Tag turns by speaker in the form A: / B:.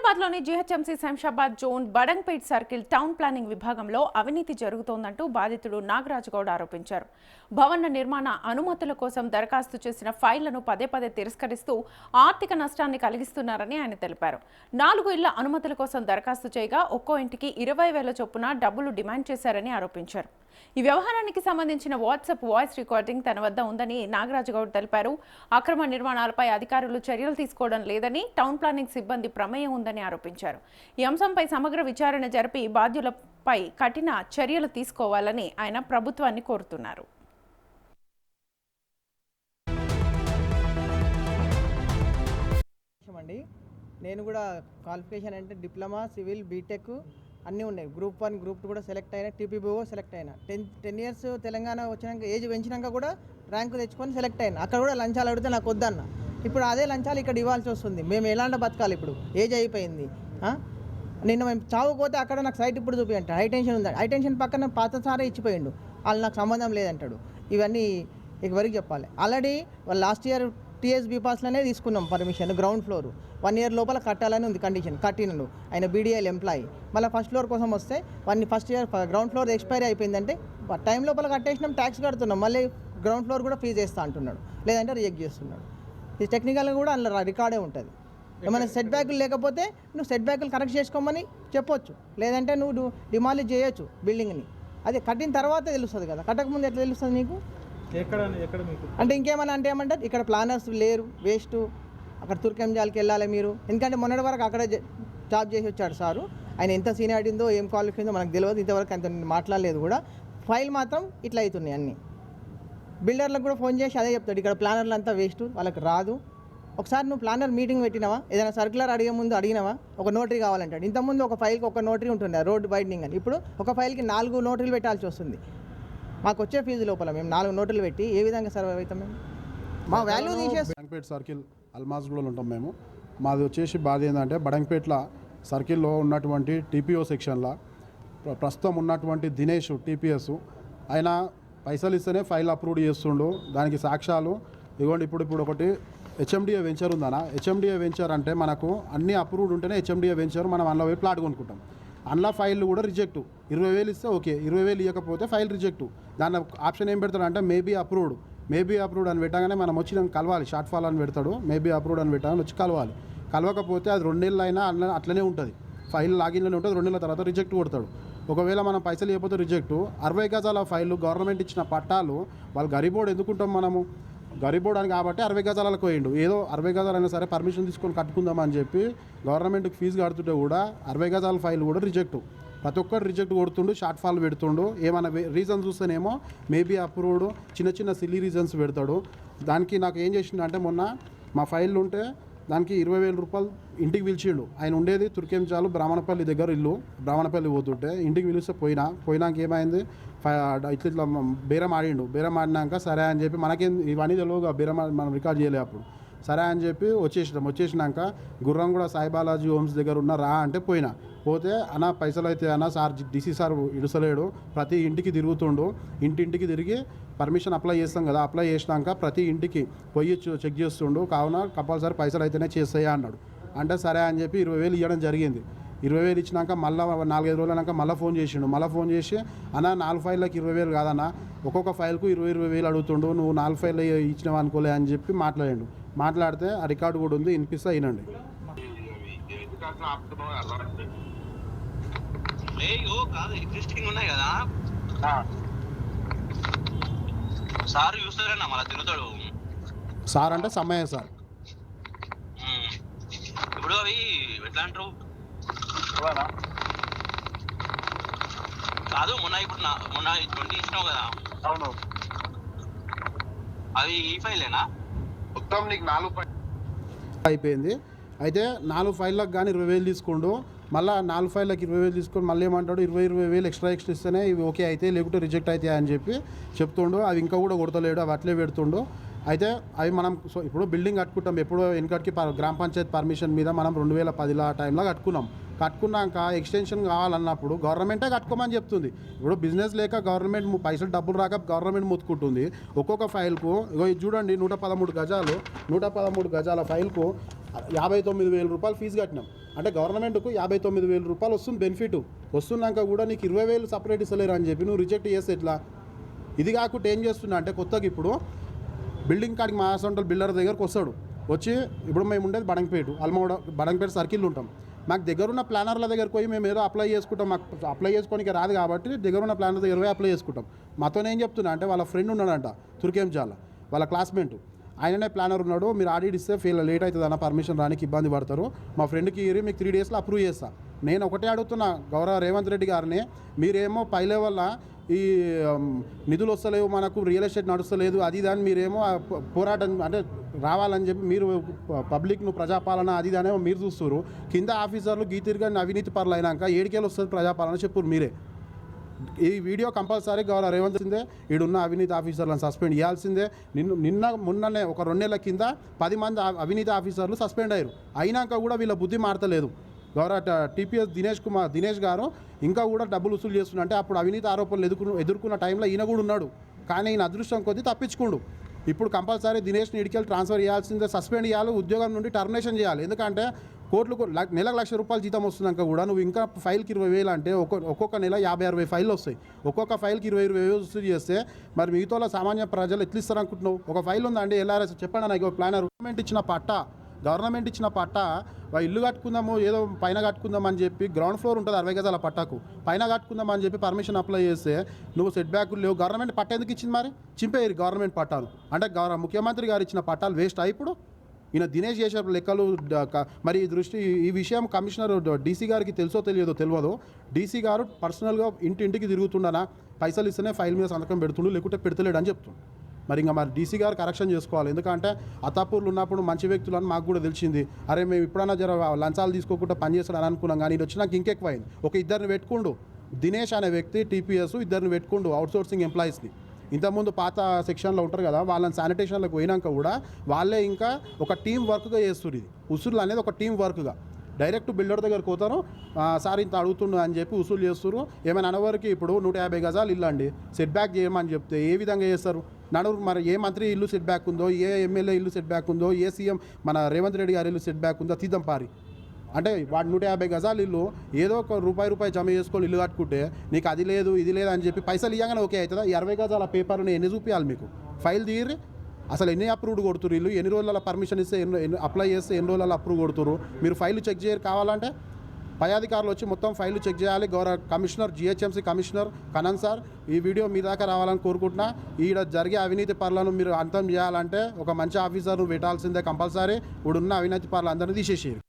A: హైదరాబాద్లోని GHMC Shamshabad zone Badangpet circle town planning విభాగంలో అవినీతి జరుగుతోందంటూ బాధితుడు నాగరాజ్ గౌడ్ ఆరోపించారు. భవన నిర్మాణ అనుమతుల కోసం దరఖాస్తు చేసిన ఫైళ్లను పదే పదే తిరస్కరిస్తూ ఆర్థిక నష్టాన్ని కలిగిస్తున్నారని ఆయన తెలిపారు. 4 ఇళ్ల అనుమతుల కోసం దరఖాస్తు చేయగా ఒక్కో ఇంటికి 20,000 చొప్పున డబ్బులు డిమాండ్ చేశారని ఆరోపించారు. ఈ వ్యవహారానికి సంబంధించిన వాట్సాప్ వాయిస్ రికార్డింగ్ తన వద్ద ఉందని నాగరాజ్ గౌడ్ తెలిపారు. అక్రమ నిర్మాణాలపై అధికారులు చర్యలు తీసుకోవడం లేదని, టౌన్ ప్లానింగ్ సిబ్బంది ప్రమేయం ఉందని ఆరోపించారు. ఈ అంశంపై సమగ్ర విచారణ జరిపి బాధ్యులపై కఠిన చర్యలు తీసుకోవాలని ఆయన ప్రభుత్వాన్ని కోరుతున్నారు.
B: నేను కూడా క్వాలిఫికేషన్ అంటే డిప్లొమా, సివిల్, బీటెక్ అన్నీ ఉన్నాయి. గ్రూప్ 1, గ్రూప్ 2 కూడా సెలెక్ట్ అయినా, టీపీబీఓ సెలెక్ట్ అయినా. 10 ఇయర్స్ తెలంగాణ వచ్చినాక ఏజ్ పెంచినాక కూడా ర్యాంకు తెచ్చుకొని సెలెక్ట్ అయినా. అక్కడ కూడా లంచాలు అడిగితే నాకు వద్దన్న. ఇప్పుడు అదే లంచాలు ఇక్కడ ఇవ్వాల్సి వస్తుంది. మేము ఎలాంటి బతకాలి? ఇప్పుడు ఏజ్ అయిపోయింది. నిన్న మేము చావుకోతే అక్కడ నాకు సైట్ ఇప్పుడు చూపించండి. హైటెన్షన్ ఉంది. హైటెన్షన్ పక్కన పాత సారే ఇచ్చిపోయిండు. వాళ్ళు నాకు సంబంధం లేదంటాడు. ఇవన్నీ ఎవరికి చెప్పాలి? ఆల్రెడీ వాళ్ళు లాస్ట్ ఇయర్ టీఎస్బీ పాస్లోనే తీసుకున్నాం పర్మిషన్. గ్రౌండ్ ఫ్లోర్ 1 ఇయర్ లోపల కట్టాలని ఉంది కండిషన్. కట్టినను ఆయన బీడీఎల్ ఎంప్లాయీ. మళ్ళీ ఫస్ట్ ఫ్లోర్ కోసం వస్తే first year ground floor expiry అయిపోయిందంటే టైం లోపల కట్టేసినాం, ట్యాక్స్ కడుతున్నాం, మళ్ళీ గ్రౌండ్ ఫ్లోర్ కూడా ఫీజు వేస్తా అంటున్నాడు, లేదంటే రిజెక్ట్ చేస్తున్నాడు. ఇది టెక్నికల్గా కూడా అందులో రికార్డే ఉంటుంది. ఏమైనా సెట్ బ్యాకులు లేకపోతే నువ్వు సెట్ బ్యాకులు కరెక్ట్ చేసుకోమని చెప్పొచ్చు, లేదంటే నువ్వు డిమాలిష్ చేయొచ్చు బిల్డింగ్ని. అది కట్టిన తర్వాత తెలుస్తుంది కదా, కట్టకముందు ఎట్లా తెలుస్తుంది నీకు?
C: ఎక్కడ మీకు
B: అంటే ఇంకేమన్నా అంటే ఏమంటారు, ఇక్కడ ప్లానర్స్ లేరు, వేస్ట్, అక్కడ తుర్కెంజాల్కి వెళ్ళాలి మీరు. ఎందుకంటే మొన్నటి వరకు అక్కడ జాబ్ చేసి వచ్చాడు సారు. ఆయన ఎంత సీనియారిటీ ఉందో, ఏం క్వాలిఫికేషన్ ఉందో మనకు తెలియదు. ఇంతవరకు అంత మాట్లాడలేదు కూడా. ఫైల్ మాత్రం ఇట్లా అవుతున్నాయి అన్నీ. బిల్డర్లకు కూడా ఫోన్ చేసి అదే చెప్తాడు, ఇక్కడ ప్లానర్లు అంతా వేస్ట్, వాళ్ళకి రాదు. ఒకసారి నువ్వు ప్లానర్ మీటింగ్ పెట్టినావా? ఏదైనా సర్క్యులర్ అడిగే ముందు అడిగినావా? ఒక నోటరీ కావాలంటాడు. ఇంతకుముందు ఒక ఫైల్కి ఒక నోటరీ ఉంటుండే, రోడ్ బైండింగ్ అని. ఇప్పుడు ఒక ఫైల్కి 4 నోటరీలు పెట్టాల్సి వస్తుంది. మాకు వచ్చే ఫీజు లోపల మేము 4 నోటరీలు పెట్టి ఏ విధంగా సర్వైవ్ అవుతాం? మేము మా వాల్యూ తీసేసి
C: బడంగ్పేట్ సర్కిల్ అల్మాజ్గూడలో ఉంటాం మేము. మాది వచ్చేసి బాధ ఏంటంటే బడంగ్పేట్ల సర్కిల్లో ఉన్నటువంటి టీపీఓ సెక్షన్లో ప్రస్తుతం ఉన్నటువంటి దినేష్ టీపీఎస్ ఆయన పైసలు ఇస్తేనే ఫైల్ అప్రూవ్ చేస్తుండు. దానికి సాక్ష్యాలు ఇవ్వండి. ఇప్పుడు ఒకటి హెచ్ఎండిఏ వెంచర్ ఉందనా, హెచ్ఎండిఏ వెంచర్ అంటే మనకు అన్ని అప్రూవ్డ్ ఉంటేనే హెచ్ఎండిఏ వెంచర్ మనం అందులో పోయి ప్లాట్ కొనుక్కుంటాం. అందులో ఫైల్ కూడా రిజెక్టు. 20,000 ఇస్తే ఓకే, 20,000 ఇవ్వకపోతే ఫైల్ రిజెక్టు. దాని ఆప్షన్ ఏం పెడతాడు అంటే మేబీ అప్రూవ్డ్ అని పెట్టగానే మనం వచ్చి దాన్ని కలవాలి. షార్ట్ ఫాల్ అని పెడతాడు, మేబీ అప్రూవ్డ్ అని పెట్టగానే వచ్చి కలవాలి. కలవకపోతే అది 2 నెలలు అయినా అట్లనే ఉంటుంది, ఫైల్ లాగిన్లోనే ఉంటుంది. 2 నెలల తర్వాత రిజెక్ట్ కొడతాడు. ఒకవేళ మనం పైసలు ఇవ్వకపోతే రిజెక్టు. 60 గజాల ఫైలు, గవర్నమెంట్ ఇచ్చిన పట్టాలు, వాళ్ళు గరీబోర్డు ఎందుకుంటాం మనము, గరీబోర్డు అని కాబట్టి 60 గజాలకు పోయిండు. ఏదో 60 గజాలైనా సరే పర్మిషన్ తీసుకొని కట్టుకుందామని చెప్పి గవర్నమెంట్కి ఫీజు కడుతుంటే కూడా 60 గజాల ఫైల్ కూడా రిజెక్టు. ప్రతి ఒక్కరు రిజెక్ట్ కొడుతుండు, షార్ట్ ఫాల్ పెడుతుండు. ఏమైనా రీజన్ చూస్తేనేమో మేబీ అప్రూవ్డ్, చిన్న సిల్లీ రీజన్స్ పెడతాడు. దానికి నాకు ఏం చేసిండు అంటే, మొన్న మా ఫైల్ ఉంటే దానికి 20,000 రూపాయలు ఇంటికి పిలిచిండు. ఆయన ఉండేది తుర్కెంచాలు బ్రాహ్మణపల్లి దగ్గర ఇల్లు. బ్రాహ్మణపల్లి పోతుంటే ఇంటికి పిలిస్తే పోయినాక ఏమైంది, ఇట్లా బేరం ఆడిండు. బేరం ఆడినాక సరే అని చెప్పి, మనకేం ఇవన్నీ తెలియదుగా, బేరం మనం రికార్డ్ చేయలే అప్పుడు. సరే అని చెప్పి వచ్చేసినాక గుర్రంగూడ సాయిబాలాజీ హోమ్స్ దగ్గర ఉన్న రా అంటే పోతే అన్న పైసలు అయితే అన్న సార్ డీసీ సార్ ఇడుసలేడు, ప్రతి ఇంటికి తిరుగుతుండు, ఇంటింటికి తిరిగి పర్మిషన్ అప్లై చేస్తాం కదా, అప్లై చేసినాక ప్రతి ఇంటికి పోయి చెక్ చేస్తుండు, కావున కంపల్సరీ పైసలు అయితేనే చేస్తాయా అన్నాడు. అంటే సరే అని చెప్పి 20,000 ఇవ్వడం జరిగింది. 20,000 ఇచ్చినాక మళ్ళీ 4-5 రోజులైనాక మళ్ళీ ఫోన్ చేసిండు. మళ్ళీ చేసి అన్న 4 ఫైళ్ళకి 20,000 కాదన్న, ఒక్కొక్క ఫైల్కు 20,000 అడుగుతుండు, నువ్వు 4 ఫైళ్ళు ఇచ్చినావు అనుకోలే అని చెప్పి మాట్లాడితే ఆ రికార్డు కూడా ఉంది, వినిపిస్తా అయినండి. సార్ అంటే సమయ సార్.
D: ఇప్పుడు అవి ఎట్లా అంటారు కాదు, మొన్న 20 ఇచ్చినావు కదా.
E: అవును,
D: అవి ఈ ఫైలేనా
E: మొత్తం నీకు 4
C: అయిపోయింది. అయితే 4 ఫైళ్ళకి కానీ 20,000 తీసుకోండు. మళ్ళీ 4 ఫైళ్ళకి 20,000 తీసుకొని మళ్ళీ ఏమంటాడు, 20,000 ఎక్స్ట్రా ఇస్తేనే ఇవి ఓకే అయితే, లేకుంటే రిజెక్ట్ అవుతాయి అని చెప్పి చెప్తుండు. అవి ఇంకా కూడా కొడతలేడు, అవి అట్లే పెడుతుండు. అయితే అవి మనం ఇప్పుడు బిల్డింగ్ కట్టుకుంటాం, ఎప్పుడో వెనకటికి గ్రామ పంచాయతీ పర్మిషన్ మీద మనం 2010 ఆ టైంలో కట్టుకున్నాక ఎక్స్టెన్షన్ కావాలన్నప్పుడు గవర్నమెంటే కట్టుకోమని చెప్తుంది. ఇప్పుడు బిజినెస్ లేక గవర్నమెంట్ పైసలు డబ్బులు రాక గవర్నమెంట్ ముత్తుకుంటుంది. ఒక్కొక్క ఫైల్కు చూడండి, 113 గజాల ఫైల్కు 59,000 రూపాయలు ఫీజు కట్టినాం. అంటే గవర్నమెంట్కు 59,000 రూపాయలు వస్తుంది బెనిఫిట్. వస్తున్నాక కూడా నీకు 20,000 సపరేట్ ఇస్తలేరు అని చెప్పి నువ్వు రిజెక్ట్ చేస్తే ఎట్లా? ఇది కాకుండా ఏం చేస్తున్నా అంటే కొత్తగా ఇప్పుడు బిల్డింగ్ కాడికి మా సొంత బిల్డర్ దగ్గరకు వస్తాడు. వచ్చి ఇప్పుడు మేము ఉండేది బడంగపేట, బడంగపేట సర్కిల్ ఉంటాం. మాకు దగ్గరున్న ప్లానర్ల దగ్గరకు పోయి మేము ఏదో అప్లై చేసుకుంటాం. మాకు అప్లై చేసుకోనికి రాదు కాబట్టి దగ్గరున్న ప్లానర్ దగ్గర పోయి అప్లై చేసుకుంటాం. మాతో ఏం చెప్తున్నా అంటే వాళ్ళ ఫ్రెండ్ ఉన్నాడంట తుర్కేంజాల, వాళ్ళ క్లాస్మేట్, ఆయననే ప్లానర్ ఉన్నాడు. మీరు ఆడిట్ ఇస్తే లేట్ అవుతుంది అన్న, పర్మిషన్ రానికి ఇబ్బంది పడతారు, మా ఫ్రెండ్కి ఇరి మీకు 3 డేస్లో అప్రూవ్ చేస్తా. నేను ఒకటే అడుగుతున్నా గౌరవ రేవంత్ రెడ్డి గారిని, మీరేమో పై లెవెల్లో ఈ నిధులు వస్తలేవు, మనకు రియల్ ఎస్టేట్ నడుస్తలేదు, అది దాన్ని మీరేమో పోరాటం అంటే రావాలని చెప్పి మీరు పబ్లిక్ను ప్రజాపాలన అది దానేమో మీరు చూస్తారు. కింద ఆఫీసర్లు గీతిరిగా అవినీతి పరులు అయినాక 7 వస్తుంది ప్రజాపాలన చెప్పురు మీరే. ఈ వీడియో కంపల్సరీ గౌరవ రేవంత్ సిందే ఈడున్న అవినీతి ఆఫీసర్లను సస్పెండ్ చేయాల్సిందే. మొన్ననే ఒక 2 నెలల కింద 10 మంది అవినీతి ఆఫీసర్లు సస్పెండ్ అయ్యారు. అయినాక కూడా వీళ్ళ బుద్ధి మారతలేదు. గౌరవ టీపీఎస్ దినేష్ గారు ఇంకా కూడా డబ్బులు వసూలు చేస్తున్నా అంటే అప్పుడు అవినీతి ఆరోపణలు ఎదుర్కొన్న టైంలో ఈయన కూడా ఉన్నాడు. కానీ ఈయన అదృష్టం కొద్దీ తప్పించుకోండు. ఇప్పుడు కంపల్సరీ దినేష్ని ఇడికెళ్ళి ట్రాన్స్ఫర్ చేయాల్సిందే, సస్పెండ్ చేయాలి, ఉద్యోగం నుండి టర్మినేషన్ చేయాలి. ఎందుకంటే కోట్లకు నెలకు ₹1,00,000 జీతం వస్తున్నాక కూడా నువ్వు ఇంకా ఫైల్కి 20,000 అంటే ఒక్కొక్క నెల 50-60 ఫైళ్ళు వస్తాయి. ఒక్కొక్క ఫైల్కి 20,000 వసూలు చేస్తే మరి మిగతా సామాన్య ప్రజలు ఎట్లా ఇస్తారు అనుకుంటున్నావు? ఒక ఫైల్ ఉందండి ఎల్ఆర్ఎస్, చెప్పండి నాకు ప్లానర్ గవర్నమెంట్ ఇచ్చిన పట్టా ఇల్లు కట్టుకుందాము, ఏదో పైన కట్టుకుందాం అని చెప్పి గ్రౌండ్ ఫ్లోర్ ఉంటుంది 60 గజాల పట్టాకు, పైన కట్టుకుందాం అని చెప్పి పర్మిషన్ అప్లై చేస్తే నువ్వు సెట్ బ్యాకులు లేవు. గవర్నమెంట్ పట్టా ఎందుకు ఇచ్చింది? మరి చింపేయరు గవర్నమెంట్ పట్టాలు. అంటే ముఖ్యమంత్రి గారు ఇచ్చిన పట్టాలు వేస్ట్ ఇప్పుడు. ఈయన దినేష్ చేసే లెక్కలు మరి ఈ విషయం కమిషనర్ డీసీ గారికి తెలుసో తెలియదో డీసీ గారు పర్సనల్గా ఇంటింటికి తిరుగుతుండనా, పైసలు ఇస్తేనే ఫైల్ మీద సంతకం పెడుతుండు, లేకుంటే పెడతలేడు అని చెప్తుండు. మరి మరి డీసీ గారు కరెక్షన్ చేసుకోవాలి. ఎందుకంటే అతాపూర్లు ఉన్నప్పుడు మంచి వ్యక్తులని మాకు కూడా తెలిసింది. అరే మేము ఇప్పుడన్నా జర లంచాలు తీసుకోకుండా పనిచేస్తాడని అనుకున్నాం, కానీ ఇది వచ్చినాక ఇంకెక్కువ అయింది. ఒక 2 పెట్టుకుండు, దినేష్ అనే వ్యక్తి టీపీఎస్ 2 పెట్టుకుండు అవుట్సోర్సింగ్ ఎంప్లాయీస్ని. ఇంతకుముందు పాత సెక్షన్లో ఉంటారు కదా, వాళ్ళని శానిటేషన్లకు పోయినాక కూడా వాళ్ళే ఇంకా ఒక టీం వర్క్గా చేస్తారు. ఇది ఉసురులు అనేది ఒక టీం వర్క్గా డైరెక్ట్ బిల్డర్ దగ్గరకు పోతారు, సార్ ఇంత అడుగుతుండు అని చెప్పి వసూలు చేస్తారు. ఏమైనా అనవరికి ఇప్పుడు 150 గజాలు ఇల్లు అండి సెట్ బ్యాక్ చేయమని చెప్తే ఏ విధంగా చేస్తారు? మరి ఏ మంత్రి ఇల్లు సెట్ బ్యాక్ ఉందో, ఏ ఎమ్మెల్యే ఇల్లు సెట్ బ్యాక్ ఉందో, ఏ సీఎం మన రేవంత్ రెడ్డి గారి ఇల్లు సెట్ బ్యాక్ ఉందో తీద్దాం పారి. అంటే వాడు 150 గజాలు ఇల్లు ఏదో ఒక రూపాయి జమ చేసుకొని ఇల్లు కట్టుకుంటే నీకు అది లేదు ఇది లేదు అని చెప్పి పైసలు ఇవ్వగానే ఓకే అవుతుందా? 60 గజాల పేపర్ని ఎన్ని చూపించాలి మీకు? ఫైల్ తీరి అసలు ఎన్ని అప్రూవ్డ్ కొడుతురు, ఇల్లు ఎన్ని రోజుల పర్మిషన్ ఇస్తే అప్లై చేస్తే ఎన్ని రోజుల అప్రూవ్ కొడుతురు? మీరు ఫైల్ చెక్ చేయరు కావాలంటే పై అధికారులు వచ్చి మొత్తం ఫైళ్ళు చెక్ చేయాలి. గౌరవ commissioner GHMC commissioner Kannan sir ఈ వీడియో మీ దాకా రావాలని కోరుకుంటున్నా. ఈడ జరిగే అవినీతి పరులను మీరు అంతం చేయాలంటే ఒక మంచి ఆఫీసర్ను పెట్టాల్సిందే కంపల్సరీ. ఇప్పుడున్న అవినీతి పరులు అందరినీ తీసేసేయారు.